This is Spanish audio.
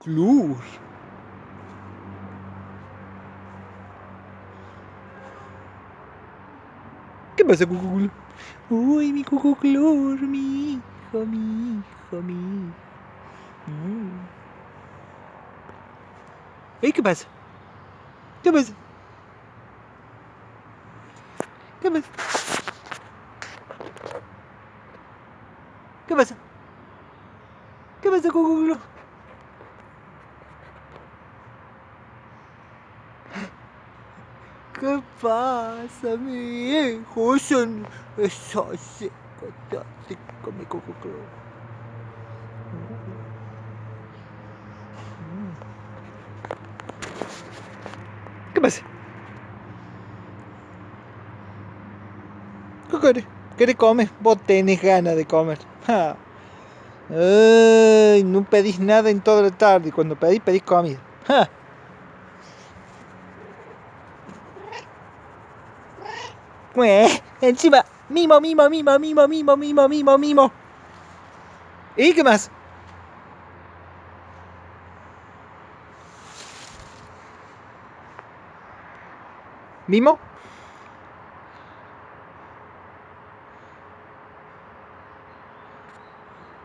Clur. ¿Qué pasa, Cucuclur? Uy, mi Cucuclur, mi hijo, mi hijo, mi hijo. ¿Qué pasa? ¿Qué pasa? ¿Qué pasa? ¿Qué pasa? ¿Qué pasa, Cucuclur? ¿Qué pasa, mi hijo? Eso está seco, mi Cucuclur. ¿Qué pasa? ¿Qué querés? ¿Querés comer? Vos tenés ganas de comer. Ja. Ay, no pedís nada en toda la tarde. Cuando pedís comida. Ja. Encima, mimo, mimo, mimo, mimo, mimo, mimo, mimo, mimo. ¿Y qué más? ¿Mimo?